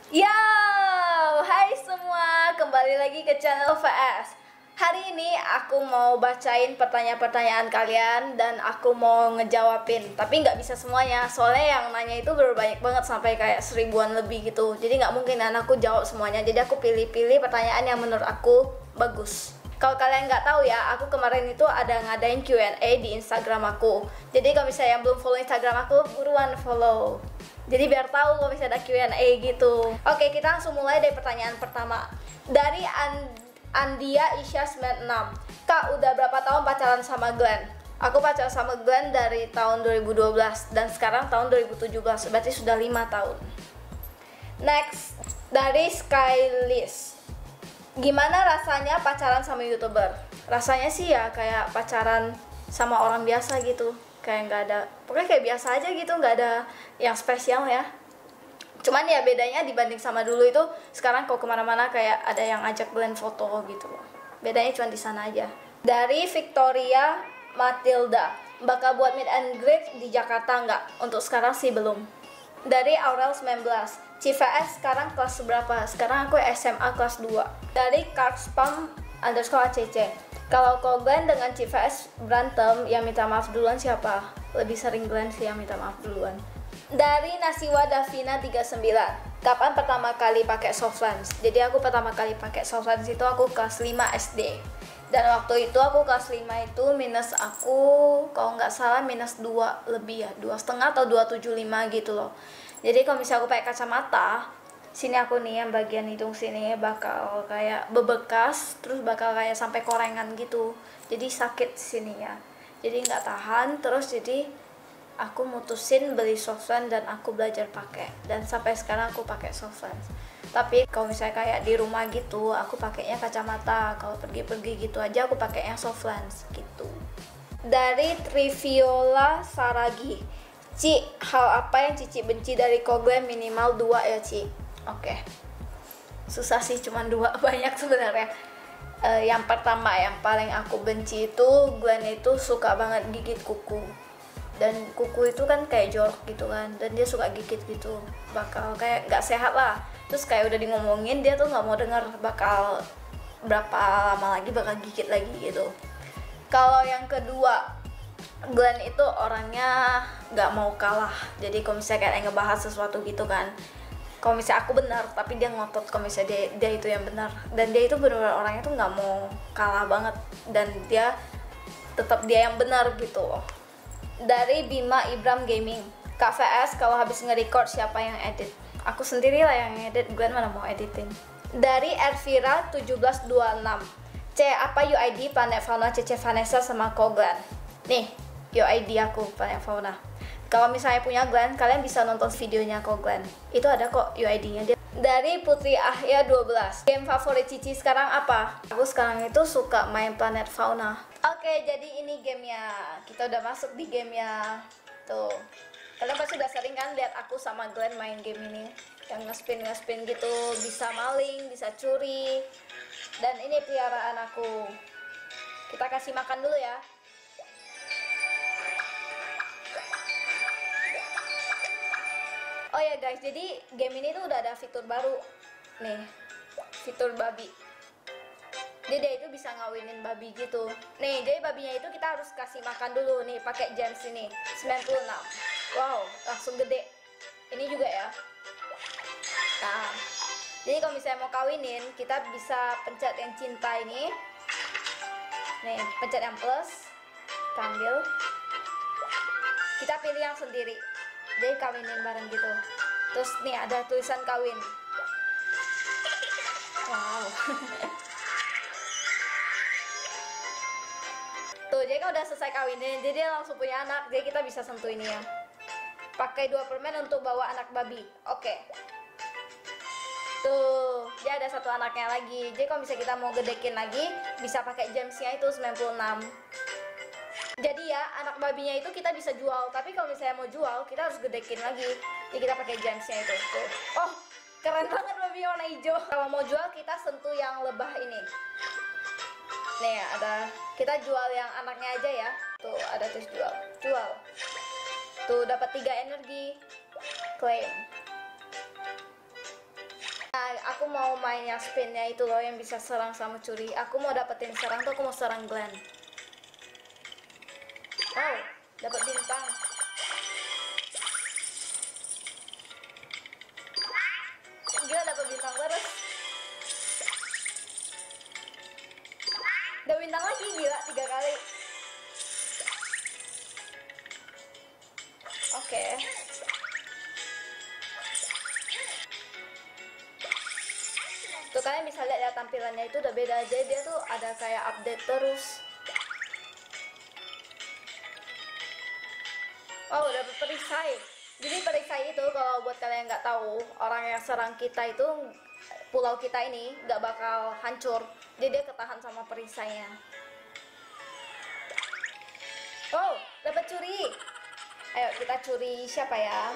Yo, hai semua, kembali lagi ke channel VS. Hari ini aku mau bacain pertanyaan-pertanyaan kalian dan aku mau ngejawabin. Tapi nggak bisa semuanya, soalnya yang nanya itu banyak banget sampai kayak 1000-an lebih gitu. Jadi nggak mungkin kan aku jawab semuanya. Jadi aku pilih-pilih pertanyaan yang menurut aku bagus. Kalau kalian nggak tahu ya, aku kemarin itu ada ngadain Q&A di Instagram aku. Jadi kalau misalnya yang belum follow Instagram aku, buruan follow. Jadi biar tahu kalau misalnya ada Q&A gitu. Oke, kita langsung mulai dari pertanyaan pertama. Dari Andia Isya 96. Kak, udah berapa tahun pacaran sama Glenn? Aku pacaran sama Glenn dari tahun 2012 dan sekarang tahun 2017. Berarti sudah 5 tahun. Next, dari Skylis. Gimana rasanya pacaran sama YouTuber? Rasanya sih ya kayak pacaran sama orang biasa gitu. Kayak nggak ada, pokoknya kayak biasa aja gitu, nggak ada yang spesial ya. Cuman ya bedanya dibanding sama dulu itu, sekarang kalau kemana-mana kayak ada yang ajak blend foto gitu loh. Bedanya cuma di sana aja. Dari Victoria Matilda, bakal buat meet and greet di Jakarta nggak? Untuk sekarang sih belum. Dari Aurel 19, CVS sekarang kelas berapa? Sekarang aku SMA kelas 2. Dari Karspam underscore ACC, kalau Glenn dengan CVS berantem, yang minta maaf duluan siapa? Lebih sering Glenn sih yang minta maaf duluan. Dari Nasiwa Davina 39, kapan pertama kali pakai Softlens? Jadi aku pertama kali pakai Softlens itu aku kelas 5 SD. Dan waktu itu aku kelas 5 itu minus aku, kalau nggak salah minus 2 lebih ya, 2,5 atau 2,75 gitu loh. Jadi kalau misalnya aku pakai kacamata, sini aku nih yang bagian hidung sini bakal kayak bebekas, terus bakal kayak sampai korengan gitu. Jadi sakit sini ya. Jadi nggak tahan, terus jadi aku mutusin beli Softlens dan aku belajar pakai. Dan sampai sekarang aku pakai Softlens. Tapi kalau misalnya kayak di rumah gitu, aku pakainya kacamata. Kalau pergi-pergi gitu aja aku pakainya Softlens gitu. Dari Triviola Saragi, Ci, hal apa yang Cici benci dari Glenn? Minimal 2 ya, Ci. Oke. Susah sih, cuman 2, banyak sebenarnya. Yang pertama, yang paling aku benci itu Glenn itu suka banget gigit kuku. Dan kuku itu kan kayak jorok gitu kan, dan dia suka gigit gitu, bakal kayak nggak sehat lah. Terus kayak udah ngomongin, dia tuh nggak mau denger, bakal berapa lama lagi bakal gigit lagi gitu. Kalau yang kedua, Glenn itu orangnya nggak mau kalah. Jadi kalau misalnya kayak ngebahas sesuatu gitu kan, kalau misalnya aku benar tapi dia ngotot kalau misalnya dia itu yang benar, dan dia itu benar-benar orangnya tuh nggak mau kalah banget, dan dia tetap dia yang benar gitu. Dari Bima Ibram Gaming, Kak VS, kalau habis nge-record siapa yang edit? Aku sendiri lah yang edit, Glenn mana mau editing. Dari Ervira 1726, C, apa UID Planet Fauna CC Vanessa sama Glenn? Nih, UID aku Planet Fauna. Kalau misalnya punya Glenn, kalian bisa nonton videonya Glenn. Itu ada kok UID-nya dia. Dari Putri Ahya 12, game favorit Cici sekarang apa? Aku sekarang itu suka main Planet Fauna. Oke, jadi ini gamenya. Kita udah masuk di gamenya. Tuh, kalian pasti udah sering kan lihat aku sama Glenn main game ini. Yang nge-spin gitu, bisa maling, bisa curi. Dan ini peliharaan aku. Kita kasih makan dulu ya. Oh ya guys, jadi game ini tuh udah ada fitur baru. Nih, fitur babi. Jadi dia itu bisa ngawinin babi gitu. Nih, jadi babinya itu kita harus kasih makan dulu nih pakai gems ini 96. Wow, langsung gede. Ini juga ya. Nah, jadi kalau misalnya mau kawinin, kita bisa pencet yang cinta ini. Nih, pencet yang plus. Kita ambil. Kita pilih yang sendiri. Jadi kawinin bareng gitu. Terus nih ada tulisan kawin. Wow. Tuh, jadi kan udah selesai kawinin, jadi dia langsung punya anak. Jadi kita bisa sentuh ini ya. Pakai 2 permen untuk bawa anak babi. Oke. Tuh, dia ada satu anaknya lagi. Jadi kalau misalnya kita mau gedekin lagi, bisa pakai gemsnya itu 96. Jadi ya, anak babinya itu kita bisa jual. Tapi kalau misalnya mau jual, kita harus gedekin lagi. Jadi kita pakai gemsnya itu. Tuh. Oh, keren banget babi warna hijau. Kalau mau jual, kita sentuh yang lebah ini. Nih ada, kita jual yang anaknya aja ya. Tuh ada tuh jual. Tuh dapat 3 energi. Claim. aku mau main yang spinnya itu loh, yang bisa serang sama curi. Aku mau dapetin serang tuh, aku mau serang Glenn. Wow, dapat bintang. Gila, dapat bintang terus. Dapat bintang lagi, gila, 3 kali. Oke. Tuh kalian bisa lihat ya, tampilannya itu udah beda aja, dia tuh ada kayak update terus. Oh, udah perisai. Jadi perisai itu kalau buat kalian nggak tahu, orang yang serang kita itu, pulau kita ini nggak bakal hancur. Jadi dia ketahan sama perisainya. Oh, dapat curi. Ayo kita curi siapa ya?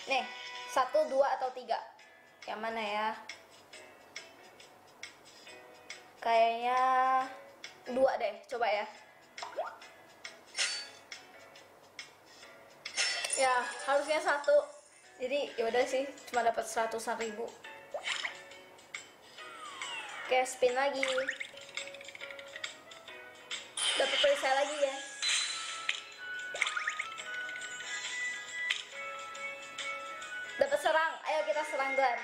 Nih, 1, 2 atau 3? Yang mana ya? Kayaknya 2 deh, coba ya. Ya, harusnya 1. Jadi yaudah sih, cuma dapat 100-an ribu. Oke, spin lagi. Dapat perisai lagi ya. Dapat serang, ayo kita serang Glenn.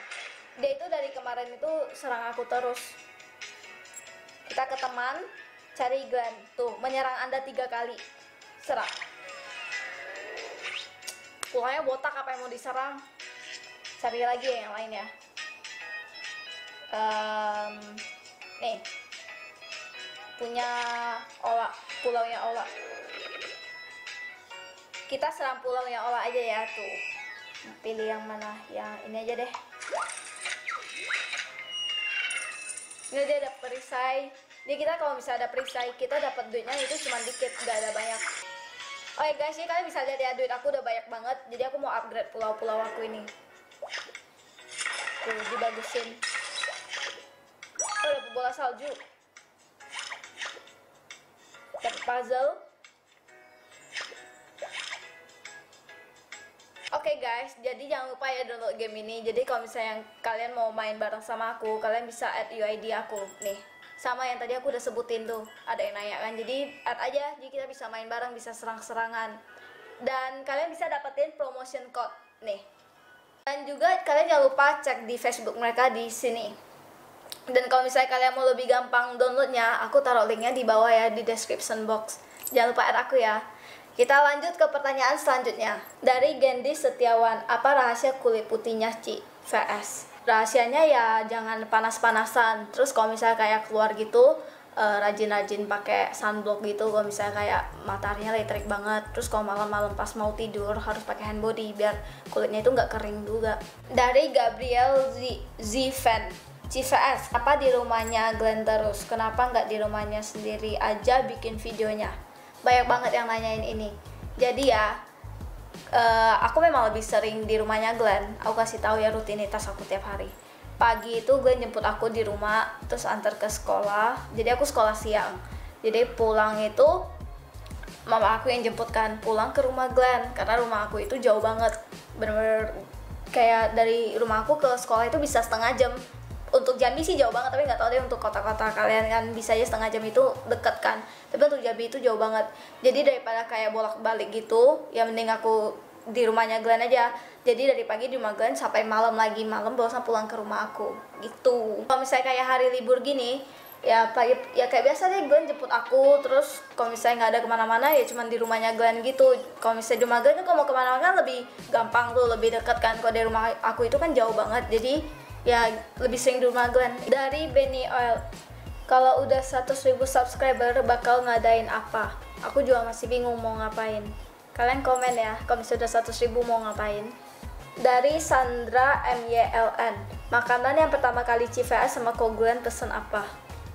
Dia itu dari kemarin itu serang aku terus. Kita ke teman, cari Glenn. Tuh, menyerang Anda 3 kali. Serang. Pulangnya botak, apa yang mau diserang? Cari lagi ya yang lain ya. Nih, punya Ola, pulaunya Ola. Kita serang pulaunya Ola aja ya. Tuh, pilih yang mana? Yang ini aja deh. Ini dia ada perisai. Jadi kita kalau misalnya ada perisai, kita dapat duitnya itu cuma dikit, nggak ada banyak. Oke guys, ini kalian bisa lihat ya, duit aku udah banyak banget. Jadi aku mau upgrade pulau-pulau aku ini. Tuh, dibagusin. Oh, dapet bola salju. Dapet puzzle. Oke guys, jadi jangan lupa ya download game ini. Jadi kalau misalnya kalian mau main bareng sama aku, kalian bisa add UID aku nih. Sama yang tadi aku udah sebutin tuh, ada yang nanya kan. Jadi add aja, jadi kita bisa main bareng, bisa serang-serangan. Dan kalian bisa dapetin promotion code nih. Dan juga kalian jangan lupa cek di Facebook mereka di sini. Dan kalau misalnya kalian mau lebih gampang downloadnya, aku taruh linknya di bawah ya, di description box. Jangan lupa add aku ya. Kita lanjut ke pertanyaan selanjutnya. Dari Gendi Setiawan, apa rahasia kulit putihnya Ci VS? Rahasianya ya jangan panas-panasan. Terus kalau misalnya kayak keluar gitu, rajin-rajin pakai sunblock gitu. Kalau misalnya kayak mataharinya elektrik banget. Terus kalau malam-malam pas mau tidur harus pakai hand body biar kulitnya itu nggak kering juga. Dari Gabriel Zivan, CVS, apa di rumahnya Glenn terus? Kenapa nggak di rumahnya sendiri aja bikin videonya? Banyak banget yang nanyain ini. Jadi ya, aku memang lebih sering di rumahnya Glenn. Aku kasih tahu ya rutinitas aku tiap hari. Pagi itu Glenn jemput aku di rumah, terus antar ke sekolah. Jadi aku sekolah siang. Jadi pulang itu mama aku yang jemput kan, pulang ke rumah Glenn. Karena rumah aku itu jauh banget. Bener-bener kayak dari rumah aku ke sekolah itu bisa setengah jam. Untuk Jambi sih jauh banget, tapi nggak tahu deh untuk kota-kota kalian kan bisa aja setengah jam itu deket kan. Tapi untuk Jambi itu jauh banget. Jadi daripada kayak bolak-balik gitu, ya mending aku di rumahnya Glenn aja. Jadi dari pagi di rumah Glenn sampai malam lagi, malam baru pulang ke rumah aku gitu. Kalau misalnya kayak hari libur gini, ya pagi ya kayak biasa deh Glenn jemput aku. Terus kalau misalnya nggak ada kemana-mana ya cuman di rumahnya Glenn gitu. Kalau misalnya di rumah Glenn tuh kalau mau kemana-mana kan lebih gampang tuh, lebih deket kan. Kalau dari rumah aku itu kan jauh banget, jadi ya lebih sering di rumah Glenn. Dari Benny Oil, kalau udah 100.000 subscriber bakal ngadain apa? Aku juga masih bingung mau ngapain. Kalian komen ya kalau misalnya udah 100.000 mau ngapain. Dari Sandra MYLN, makanan yang pertama kali CVS sama Ko Glenn pesen apa?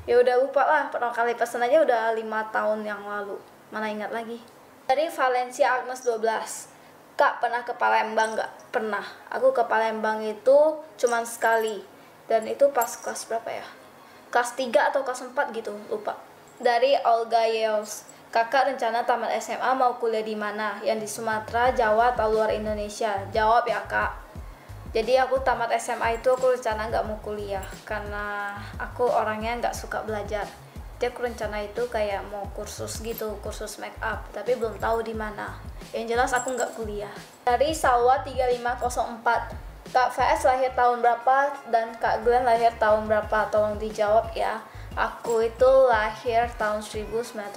Ya udah lupa lah, pertama kali pesen aja udah 5 tahun yang lalu. Mana ingat lagi. Dari Valencia Agnes 12, Kak, pernah ke Palembang nggak? Pernah. Aku ke Palembang itu cuman sekali. Dan itu pas kelas berapa ya? Kelas 3 atau kelas 4 gitu, lupa. Dari Olga Yeos, Kakak rencana tamat SMA mau kuliah di mana? Yang di Sumatera, Jawa, atau luar Indonesia? Jawab ya, Kak. Jadi aku tamat SMA itu aku rencana nggak mau kuliah karena aku orangnya nggak suka belajar. Jadi aku rencana itu kayak mau kursus gitu, kursus make up, tapi belum tahu di mana. Yang jelas aku nggak kuliah. Dari Salwa 3504, Kak VS lahir tahun berapa dan Kak Glenn lahir tahun berapa? Tolong dijawab ya. Aku itu lahir tahun 1999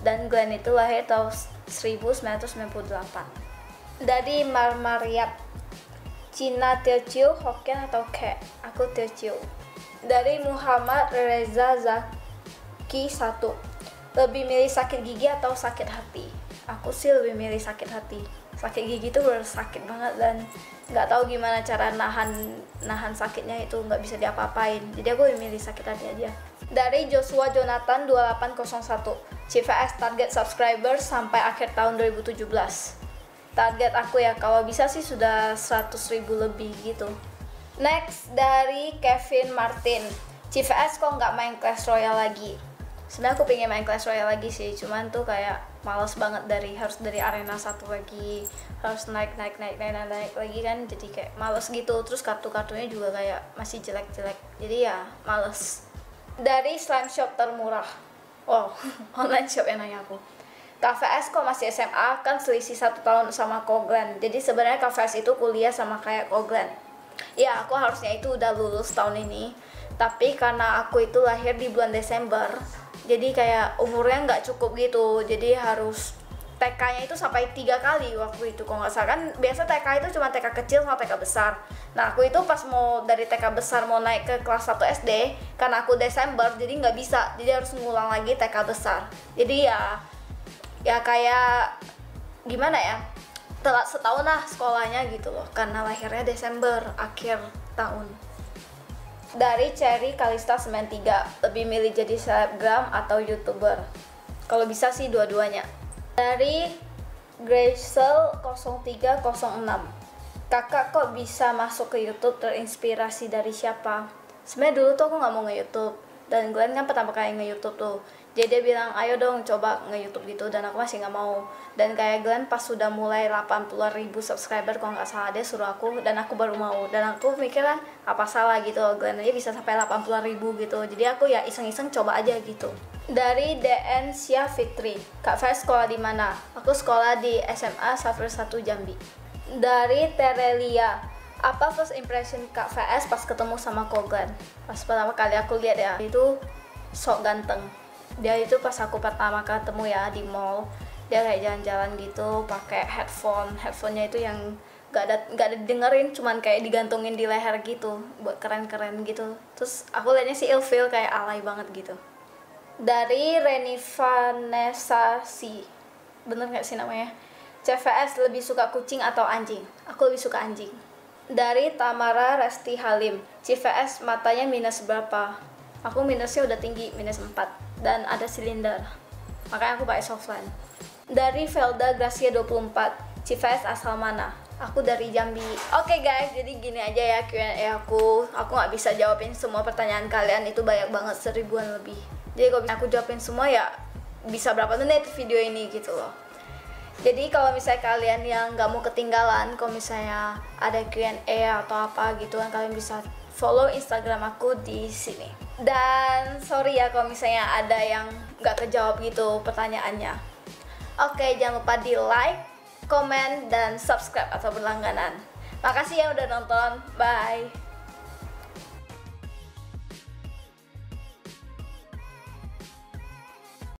dan Glenn itu lahir tahun 1998. Dari Marmariap, Cina Teochew, Hokkien atau Ke? Aku Teochew. Dari Muhammad Reza Zaki 1, lebih milih sakit gigi atau sakit hati? Aku sih lebih milih sakit hati. Sakit gigi itu bener sakit banget dan nggak tahu gimana cara nahan sakitnya, itu nggak bisa diapa-apain. Jadi aku lebih milih sakit hati aja. Dari Joshua Jonathan 2801, CVS target subscriber sampai akhir tahun 2017. Target aku ya kalau bisa sih sudah 100.000 lebih gitu. Next dari Kevin Martin, CVS kok nggak main Clash Royale lagi? Sebenarnya aku pengen main Clash Royale lagi sih, cuman tuh kayak males banget harus dari arena 1 lagi, harus naik lagi kan, jadi kayak males gitu. Terus kartu-kartunya juga kayak masih jelek-jelek, jadi ya males. Dari Slime Shop termurah, wow online shop yang nanya aku. KVS kok masih SMA, kan selisih 1 tahun sama Koglen. Jadi sebenarnya KVS itu kuliah sama kayak Koglen. Ya aku harusnya itu udah lulus tahun ini, tapi karena aku itu lahir di bulan Desember, jadi kayak umurnya nggak cukup gitu. Jadi harus TK-nya itu sampai 3 kali waktu itu kalau nggak salah. Kan biasa TK itu cuma TK kecil sama TK besar. Nah aku itu pas mau dari TK besar mau naik ke kelas 1 SD, karena aku Desember jadi nggak bisa, jadi harus ngulang lagi TK besar. Jadi ya kayak gimana ya, telat setahun lah sekolahnya gitu loh, karena lahirnya Desember akhir tahun. Dari Cherry Kalista 93, lebih milih jadi selebgram atau youtuber? Kalau bisa sih dua-duanya. Dari Gracel 0306, kakak kok bisa masuk ke YouTube, terinspirasi dari siapa? Sebenarnya dulu tuh aku nggak mau nge-YouTube, dan Glenn kan pertama kali nge-YouTube tuh, jadi dia bilang ayo dong coba nge-YouTube gitu, dan aku masih nggak mau. Dan kayak Glenn pas sudah mulai 80.000 subscriber kalau nggak salah, dia suruh aku dan aku baru mau. Dan aku mikir kan apa salah gitu, Glenn aja bisa sampai 80.000 gitu, jadi aku ya iseng-iseng coba aja gitu. Dari DN Sia Fitri, Kak Faiz sekolah di mana? Aku sekolah di SMA Safir 1 Jambi. Dari Terelia, apa first impression Kak VS pas ketemu sama Koglan? Pas pertama kali aku lihat ya, itu sok ganteng. Dia itu pas aku pertama ketemu ya di mall, dia kayak jalan-jalan gitu pakai headphone-nya itu yang gak ada dengerin, cuman kayak digantungin di leher gitu, buat keren-keren gitu. Terus aku liatnya sih ilfeel, kayak alay banget gitu. Dari Reni Vanessa C, bener gak sih namanya? CVS lebih suka kucing atau anjing? Aku lebih suka anjing. Dari Tamara Resti Halim, CVS matanya minus berapa? Aku minusnya udah tinggi, minus 4, dan ada silinder, makanya aku pakai softline. Dari Velda Gracia 24, CVS asal mana? Aku dari Jambi. Oke guys, jadi gini aja ya Q&A aku nggak bisa jawabin semua pertanyaan kalian, itu banyak banget, 1000-an lebih. Jadi kalau aku jawabin semua ya bisa berapa menit video ini gitu loh. Jadi kalau misalnya kalian yang nggak mau ketinggalan, kalau misalnya ada Q&A atau apa gitu kan, kalian bisa follow Instagram aku di sini. Dan sorry ya kalau misalnya ada yang nggak kejawab gitu pertanyaannya. Oke, jangan lupa di like, komen, dan subscribe atau berlangganan. Makasih ya udah nonton, bye.